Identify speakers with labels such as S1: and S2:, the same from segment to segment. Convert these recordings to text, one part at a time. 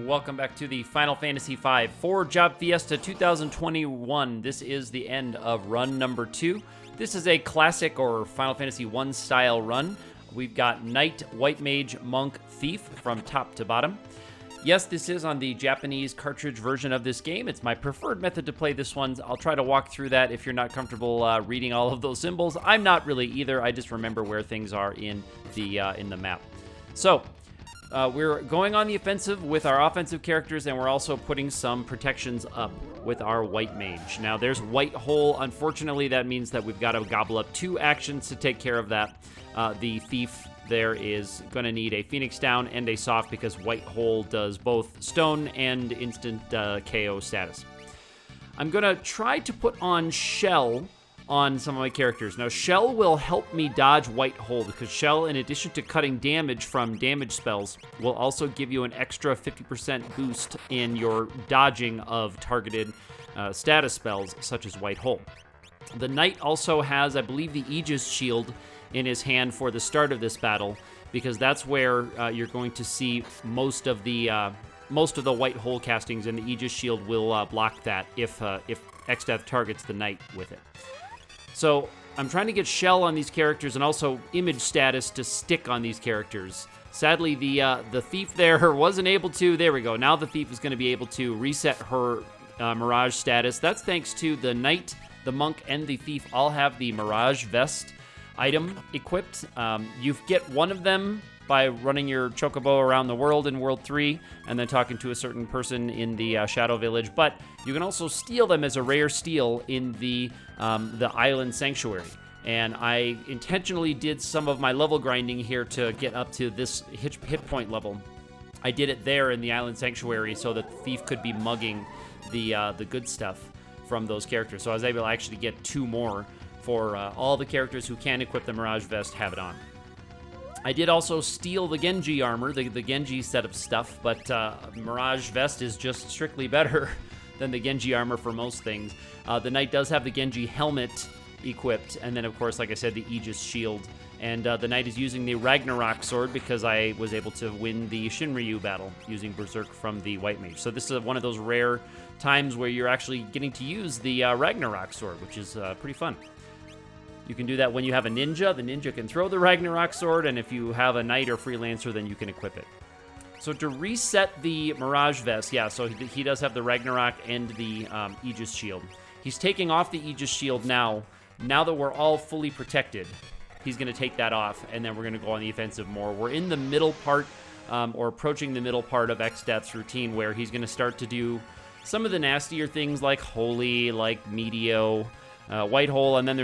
S1: and welcome back to the Final Fantasy V for Job Fiesta 2021. This is the end of run number 2. This is a classic or Final Fantasy 1 style run. We've got Knight, White Mage, Monk, Thief from top to bottom. Yes, this is on the Japanese cartridge version of this game. It's my preferred method to play this one. I'll try to walk through that if you're not comfortable reading all of those symbols. I'm not really either. I just remember where things are in the map. So, we're going on the offensive with our offensive characters, and we're also putting some protections up with our White Mage. Now, there's White Hole. Unfortunately, that means that we've got to gobble up 2 actions to take care of that. The Thief there is going to need a Phoenix Down and a Soft because White Hole does both Stone and instant KO status. I'm going to try to put on Shell on some of my characters. Now, Shell will help me dodge White Hole because Shell, in addition to cutting damage from damage spells, will also give you an extra 50% boost in your dodging of targeted status spells such as White Hole. The Knight also has, I believe, the Aegis Shield in his hand for the start of this battle because that's where you're going to see most of the White Hole castings, and the Aegis Shield will block that if Xdeath targets the Knight with it. So I'm trying to get Shell on these characters and also image status to stick on these characters. Sadly, the Thief there wasn't able to. There we go. Now the Thief is going to be able to reset her Mirage status. That's thanks to the Knight, the Monk, and the Thief all have the Mirage Vest item equipped. You get one of them by running your Chocobo around the world in World 3 and then talking to a certain person in the Shadow Village, but you can also steal them as a rare steal in the Island Sanctuary. And I intentionally did some of my level grinding here to get up to this hit point level. I did it there in the Island Sanctuary so that the Thief could be mugging the good stuff from those characters. So I was able to actually get 2 more for all the characters who can equip the Mirage Vest have it on. I did also steal the Genji armor, the Genji set of stuff, but Mirage Vest is just strictly better than the Genji armor for most things. The Knight does have the Genji helmet equipped, and then, of course, like I said, the Aegis Shield. And the Knight is using the Ragnarok Sword because I was able to win the Shinryu battle using Berserk from the White Mage. So this is one of those rare times where you're actually getting to use the Ragnarok Sword, which is pretty fun. You can do that when you have a ninja. The ninja can throw the Ragnarok Sword, and if you have a Knight or Freelancer, then you can equip it. So to reset the Mirage Vest, yeah, so he does have the Ragnarok and the Aegis Shield. He's taking off the Aegis Shield now. Now that we're all fully protected, he's going to take that off, and then we're going to go on the offensive more. We're in the middle part, or approaching the middle part of Xdeath's routine, where he's going to start to do some of the nastier things like Holy, like Meteo, White Hole, and then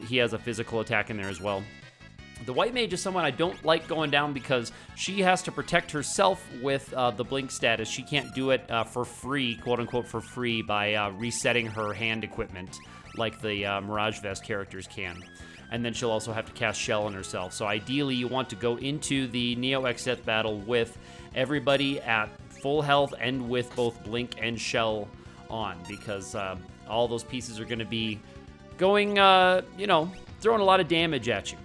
S1: he has a physical attack in there as well. The White Mage is someone I don't like going down because she has to protect herself with the Blink status. She can't do it for free, quote-unquote for free, by resetting her hand equipment like the Mirage Vest characters can. And then she'll also have to cast Shell on herself. So ideally, you want to go into the Neo Xdeath battle with everybody at full health and with both Blink and Shell on, because all those pieces are going to be going, throwing a lot of damage at you.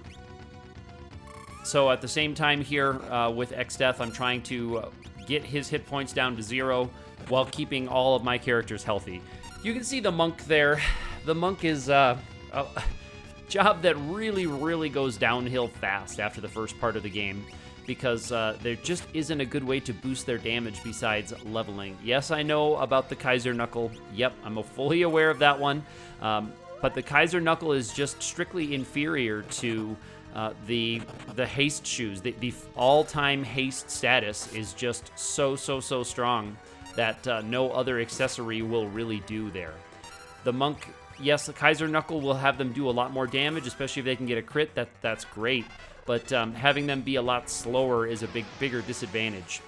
S1: So at the same time here with Xdeath, I'm trying to get his hit points down to 0 while keeping all of my characters healthy. You can see the Monk there. The Monk is a job that really, really goes downhill fast after the first part of the game because there just isn't a good way to boost their damage besides leveling. Yes, I know about the Kaiser Knuckle. Yep, I'm fully aware of that one. But the Kaiser Knuckle is just strictly inferior to the haste shoes. The all-time haste status is just so strong that no other accessory will really do there. The Monk, yes, the Kaiser Knuckle will have them do a lot more damage, especially if they can get a crit. That's great. But having them be a lot slower is a bigger disadvantage.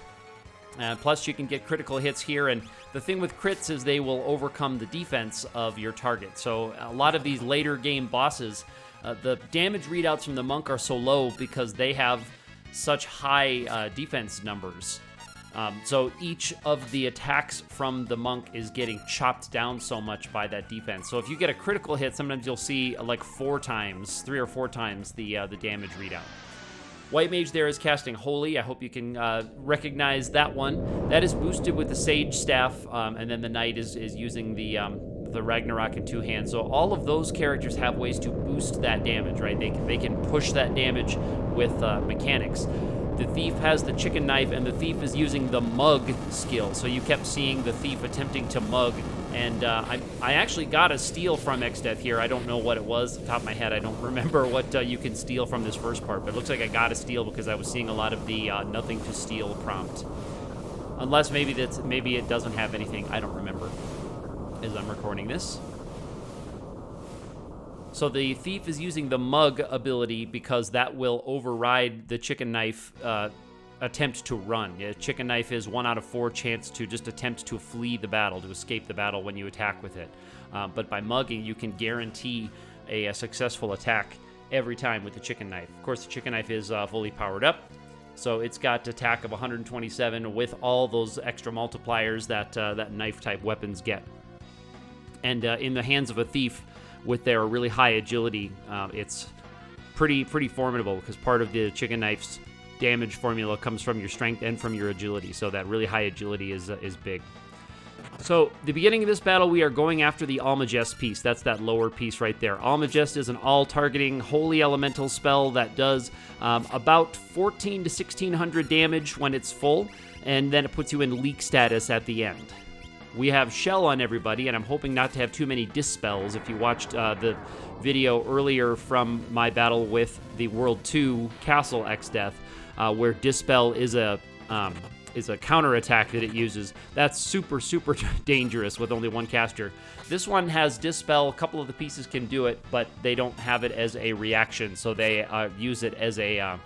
S1: Plus, you can get critical hits here, and the thing with crits is they will overcome the defense of your target. So a lot of these later game bosses, the damage readouts from the Monk are so low because they have such high defense numbers. So each of the attacks from the Monk is getting chopped down so much by that defense. So if you get a critical hit, sometimes you'll see like 3 or 4 times the damage readout. White Mage there is casting Holy. I hope you can recognize that one. That is boosted with the Sage Staff, and then the Knight is using the Ragnarok in 2 hands. So all of those characters have ways to boost that damage, right? They can push that damage with mechanics. The Thief has the Chicken Knife, and the Thief is using the Mug skill. So you kept seeing the Thief attempting to mug, and I actually got a steal from Xdeath here. I don't know what it was. Off the top of my head, I don't remember what you can steal from this first part, but it looks like I got a steal because I was seeing a lot of the nothing to steal prompt. Unless maybe it doesn't have anything. I don't remember as I'm recording this. So the Thief is using the Mug ability because that will override the Chicken Knife attempt to run. Yeah, Chicken Knife is 1 out of 4 chance to just attempt to flee the battle, to escape the battle when you attack with it. But by mugging, you can guarantee a successful attack every time with the Chicken Knife. Of course, the Chicken Knife is fully powered up, so it's got attack of 127 with all those extra multipliers that knife-type weapons get. And in the hands of a Thief, with their really high agility, it's pretty formidable because part of the Chicken Knife's damage formula comes from your strength and from your agility. So that really high agility is big. So the beginning of this battle, we are going after the Almagest piece. That's that lower piece right there. Almagest is an all-targeting holy elemental spell that does about 14 to 1600 damage when it's full, and then it puts you in leak status at the end. We have Shell on everybody, and I'm hoping not to have too many dispels. If you watched the video earlier from my battle with the World 2 Castle Xdeath, where Dispel is a counterattack that it uses, that's super dangerous with only 1 caster. This one has Dispel. A couple of the pieces can do it, but they don't have it as a reaction, so they use it as an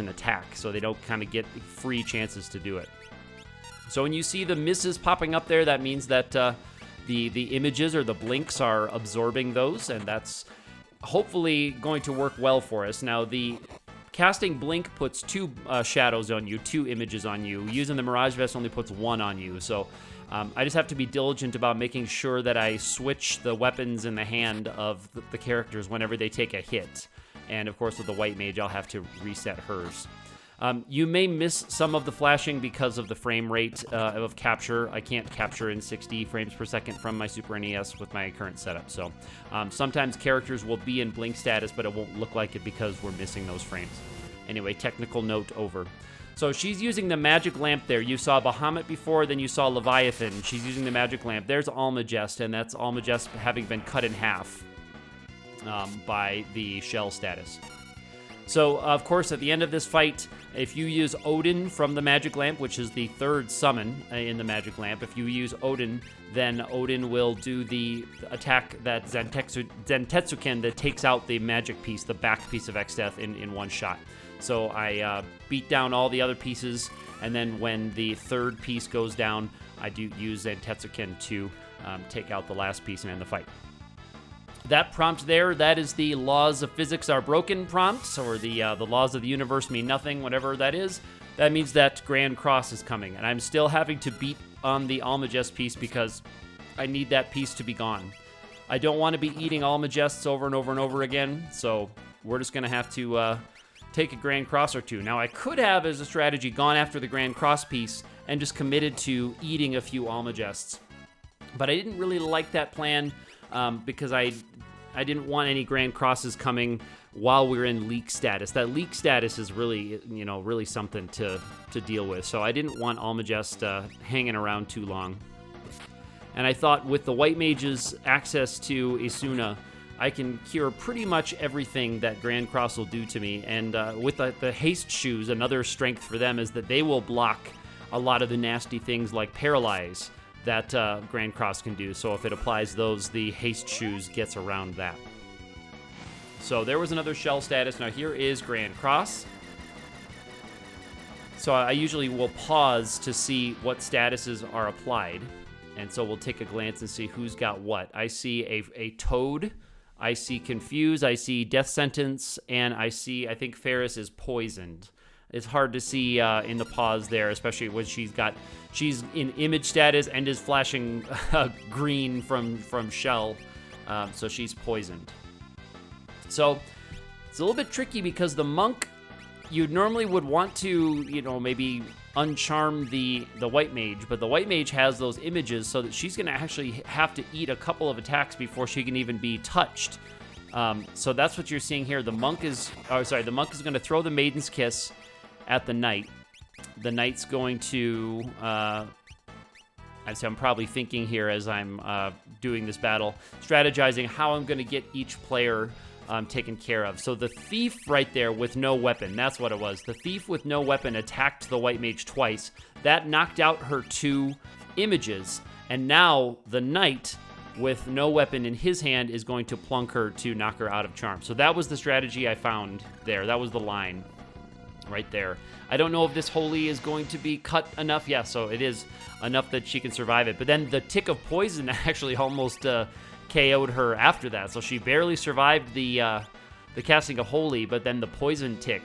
S1: attack, so they don't kind of get free chances to do it. So when you see the misses popping up there, that means that the images or the blinks are absorbing those, and that's hopefully going to work well for us. Now, the casting Blink puts 2 shadows on you, 2 images on you. Using the Mirage Vest only puts 1 on you, so I just have to be diligent about making sure that I switch the weapons in the hand of the characters whenever they take a hit. And, of course, with the White Mage, I'll have to reset hers. You may miss some of the flashing because of the frame rate of capture. I can't capture in 60 frames per second from my Super NES with my current setup. So sometimes characters will be in blink status, but it won't look like it because we're missing those frames. Anyway, technical note over. So she's using the magic lamp there. You saw Bahamut before, then you saw Leviathan. She's using the magic lamp. There's Almagest, and that's Almagest having been cut in half by the shell status. So, of course, at the end of this fight, if you use Odin from the Magic Lamp, which is the 3rd summon in the Magic Lamp, if you use Odin, then Odin will do the attack that Zentetsuken that takes out the magic piece, the back piece of Xdeath in 1 shot. So I beat down all the other pieces, and then when the 3rd piece goes down, I do use Zentetsuken to take out the last piece and end the fight. That prompt there, that is the laws of physics are broken prompt, or the laws of the universe mean nothing, whatever that is. That means that Grand Cross is coming, and I'm still having to beat on the Almagest piece because I need that piece to be gone. I don't want to be eating Almagests over and over and over again, so we're just going to have to take a Grand Cross or 2. Now, I could have, as a strategy, gone after the Grand Cross piece and just committed to eating a few Almagests. But I didn't really like that plan because I didn't want any Grand Crosses coming while we're in leak status. That leak status is really, really something to deal with. So I didn't want Almagest hanging around too long. And I thought with the White Mage's access to Isuna, I can cure pretty much everything that Grand Cross will do to me. And with the haste shoes, another strength for them is that they will block a lot of the nasty things like paralyze that Grand Cross can do. So if it applies those, the haste shoes gets around that. So there was another shell status. Now here is Grand Cross. So I usually will pause to see what statuses are applied. And so we'll take a glance and see who's got what. I see a Toad. I see Confuse. I see Death Sentence. And I think Ferris is poisoned. It's hard to see in the pause there, especially when she's in image status and is flashing green from shell, so she's poisoned. So It's a little bit tricky because the monk, you normally would want to, maybe uncharm the white mage, but the white mage has those images so that she's going to actually have to eat a couple of attacks before she can even be touched. So that's what you're seeing here. The monk is going to throw the Maiden's Kiss at the knight. The knight's going to, I'm probably thinking here as I'm doing this battle, strategizing how I'm going to get each player taken care of. So the thief right there with no weapon, that's what it was. The thief with no weapon attacked the white mage twice. That knocked out her 2 images. And now the knight with no weapon in his hand is going to plunk her to knock her out of charm. So that was the strategy I found there. That was the line right there. I don't know if this holy is going to be cut enough. Yeah, so it is enough that she can survive it. But then the tick of poison actually almost KO'd her after that. So she barely survived the casting of holy, but then the poison tick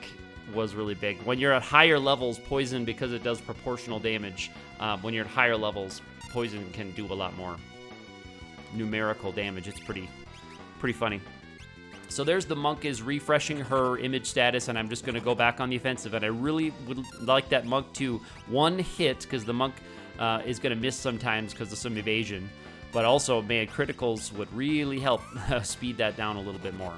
S1: was really big. When you're at higher levels, poison, because it does proportional damage, when you're at higher levels, poison can do a lot more numerical damage. It's pretty funny. So there's the monk is refreshing her image status, and I'm just going to go back on the offensive. And I really would like that monk to one hit, because the monk is going to miss sometimes because of some evasion. But also, man, criticals would really help speed that down a little bit more.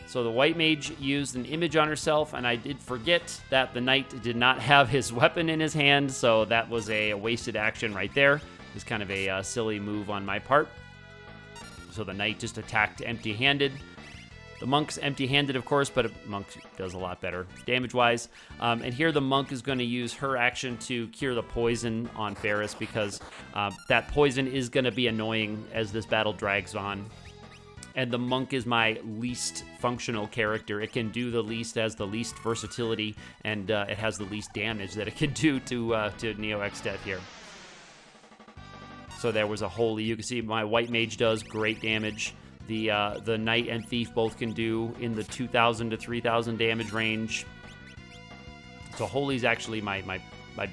S1: So the white mage used an image on herself, and I did forget that the knight did not have his weapon in his hand, so that was a wasted action right there. It's kind of a silly move on my part. So the knight just attacked empty-handed. The monk's empty-handed, of course, but a monk does a lot better damage-wise. And here the monk is going to use her action to cure the poison on Ferris, because that poison is going to be annoying as this battle drags on. And the monk is my least functional character. It can do the least, has the least versatility, and it has the least damage that it can do to Neo Extet here. So there was a holy. You can see my white mage does great damage. The knight and thief both can do in the 2,000 to 3,000 damage range. So holy's actually my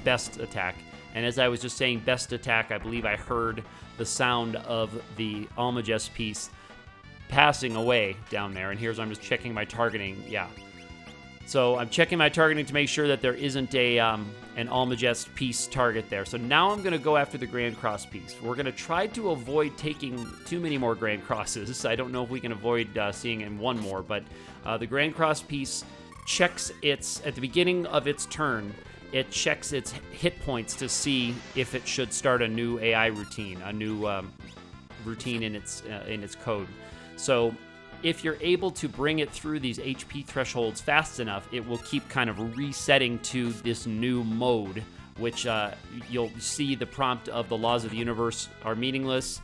S1: best attack. And as I was just saying, best attack, I believe I heard the sound of the Almagest piece passing away down there. And here's, I'm just checking my targeting. Yeah. So I'm checking my targeting to make sure that there isn't an Almagest piece target there. So now I'm going to go after the Grand Cross piece. We're going to try to avoid taking too many more Grand Crosses. I don't know if we can avoid seeing in one more, but the Grand Cross piece checks at the beginning of its turn, it checks its hit points to see if it should start a new AI routine, a new routine in its code. So if you're able to bring it through these HP thresholds fast enough, it will keep kind of resetting to this new mode, which you'll see the prompt of the laws of the universe are meaningless.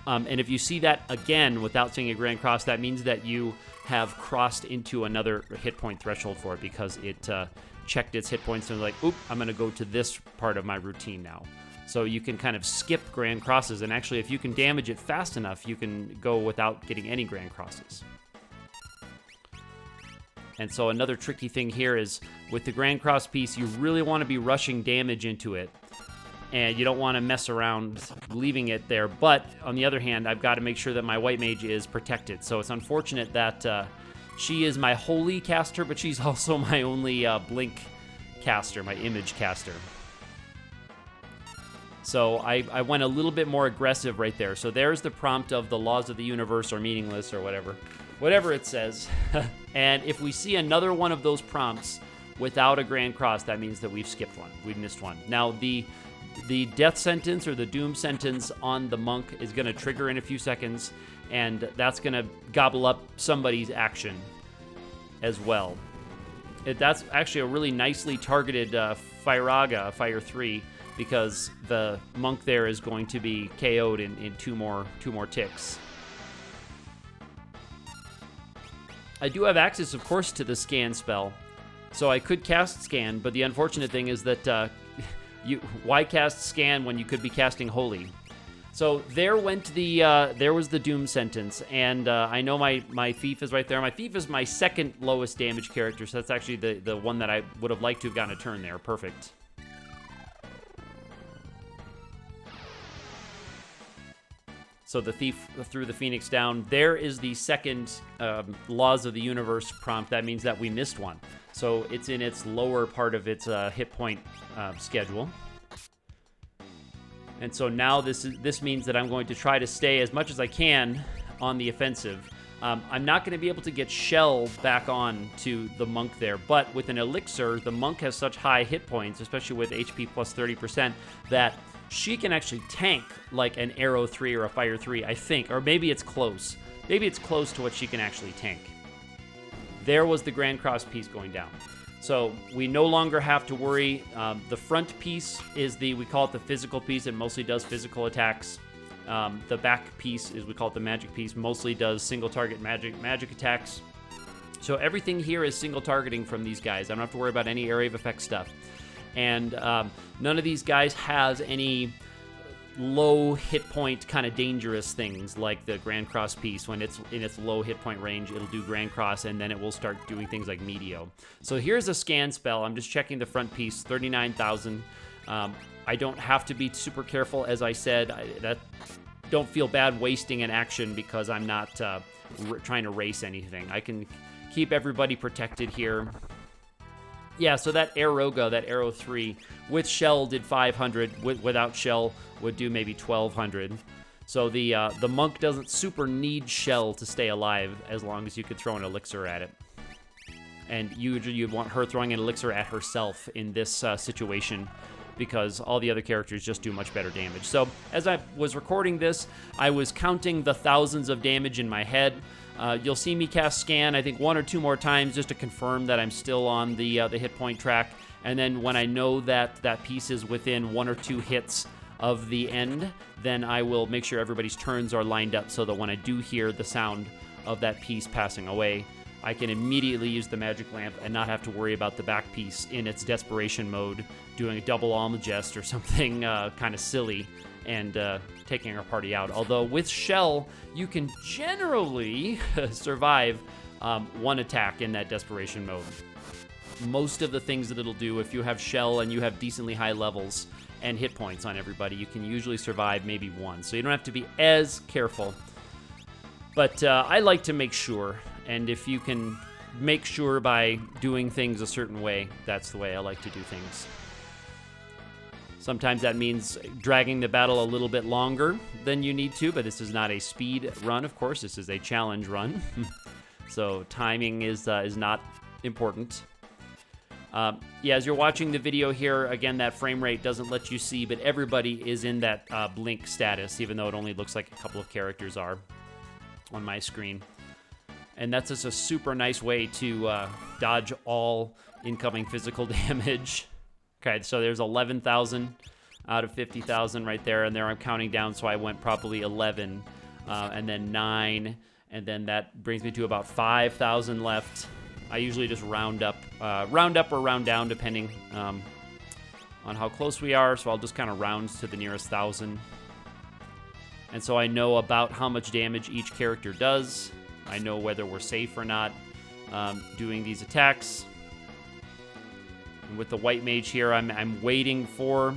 S1: And if you see that again without seeing a Grand Cross, that means that you have crossed into another hit point threshold for it, because it checked its hit points and was like, oop, I'm going to go to this part of my routine now. So you can kind of skip Grand Crosses, and actually if you can damage it fast enough, you can go without getting any Grand Crosses. And so another tricky thing here is with the Grand Cross piece, you really want to be rushing damage into it, and you don't want to mess around leaving it there. But on the other hand, I've got to make sure that my white mage is protected. So it's unfortunate that she is my holy caster, but she's also my only blink caster, my image caster. So I went a little bit more aggressive right there. So there's the prompt of the laws of the universe are meaningless, or whatever it says. And if we see another one of those prompts without a Grand Cross, that means that we've skipped one. We've missed one. Now, the death sentence or the doom sentence on the monk is going to trigger in a few seconds, and that's going to gobble up somebody's action as well. That's actually a really nicely targeted Firaga, Fire 3, because the monk there is going to be KO'd in two more ticks. I do have access, of course, to the scan spell, so I could cast scan, but the unfortunate thing is that why cast scan when you could be casting holy? So there went there was the doom sentence, and I know my thief is right there. My thief is my second lowest damage character, so that's actually the one that I would have liked to have gotten a turn there. Perfect. So the thief threw the phoenix down. There is the second laws of the universe prompt. That means that we missed one. So it's in its lower part of its hit point schedule. And so now this means that I'm going to try to stay as much as I can on the offensive. I'm not going to be able to get Shell back on to the monk there, but with an elixir, the monk has such high hit points, especially with HP plus 30%, that she can actually tank like an Arrow 3 or a Fire 3, I think, or maybe it's close. Maybe it's close to what she can actually tank. There was the Grand Cross piece going down. So we no longer have to worry. The front piece is we call it the physical piece. It mostly does physical attacks. The back piece we call it the magic piece, mostly does single target magic attacks. So everything here is single targeting from these guys. I don't have to worry about any area of effect stuff. And none of these guys has any low hit point kind of dangerous things like the Grand Cross piece. When it's in its low hit point range, it'll do Grand Cross, and then it will start doing things like Meteo. So here's a scan spell. I'm just checking the front piece, 39,000. I don't have to be super careful, as I said. Don't feel bad wasting an action because I'm not trying to race anything. I can keep everybody protected here. Yeah, so that Aeroga, that Arrow 3, with Shell did 500. Without Shell would do maybe 1,200. So the monk doesn't super need Shell to stay alive as long as you could throw an elixir at it. And usually you'd want her throwing an elixir at herself in this situation, because all the other characters just do much better damage. So as I was recording this, I was counting the thousands of damage in my head. You'll see me cast Scan, I think 1 or 2 more times just to confirm that I'm still on the hit point track. And then when I know that that piece is within 1 or 2 hits of the end, then I will make sure everybody's turns are lined up so that when I do hear the sound of that piece passing away, I can immediately use the magic lamp and not have to worry about the back piece in its desperation mode doing a double almond jest or something kind of silly and taking our party out. Although with Shell, you can generally survive 1 attack in that desperation mode. Most of the things that it'll do, if you have Shell and you have decently high levels and hit points on everybody, you can usually survive maybe 1. So you don't have to be as careful. But I like to make sure, and if you can make sure by doing things a certain way, that's the way I like to do things. Sometimes that means dragging the battle a little bit longer than you need to, but this is not a speed run, of course. This is a challenge run. So timing is not important. Yeah, as you're watching the video here, again, that frame rate doesn't let you see, but everybody is in that blink status, even though it only looks like a couple of characters are on my screen. And that's just a super nice way to dodge all incoming physical damage. Okay, so there's 11,000 out of 50,000 right there, and there I'm counting down, so I went probably 11, and then 9, and then that brings me to about 5,000 left. I usually just round up or round down, depending on how close we are, so I'll just kind of round to the nearest 1,000. And so I know about how much damage each character does. I know whether we're safe or not doing these attacks. And with the white mage here, I'm waiting for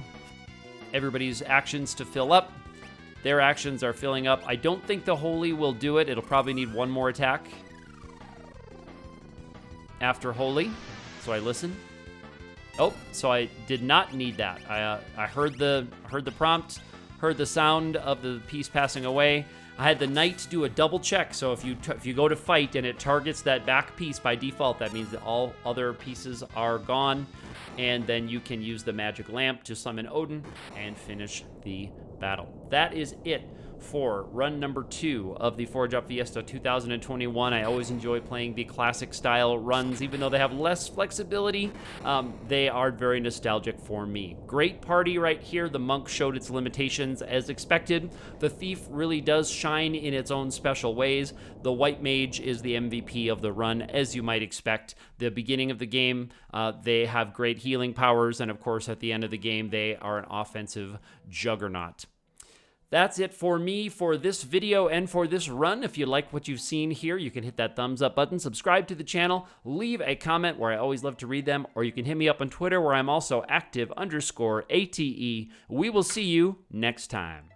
S1: everybody's actions to fill up. Their actions are filling up. I don't think the holy will do it. It'll probably need 1 more attack after holy. So I listen. Oh, so I did not need that. I heard the prompt, heard the sound of the piece passing away. I had the knight do a double check, so if you go to fight and it targets that back piece by default, that means that all other pieces are gone, and then you can use the magic lamp to summon Odin and finish the battle. That is it for run number 2 of the Forge Up Fiesta 2021. I always enjoy playing the classic style runs, even though they have less flexibility. They are very nostalgic for me. Great party right here. The monk showed its limitations as expected. The thief really does shine in its own special ways. The white mage is the MVP of the run, as you might expect. The beginning of the game, they have great healing powers, and of course at the end of the game, they are an offensive juggernaut. That's it for me for this video and for this run. If you like what you've seen here, you can hit that thumbs up button, subscribe to the channel, leave a comment where I always love to read them, or you can hit me up on Twitter where I'm also active_ATE. We will see you next time.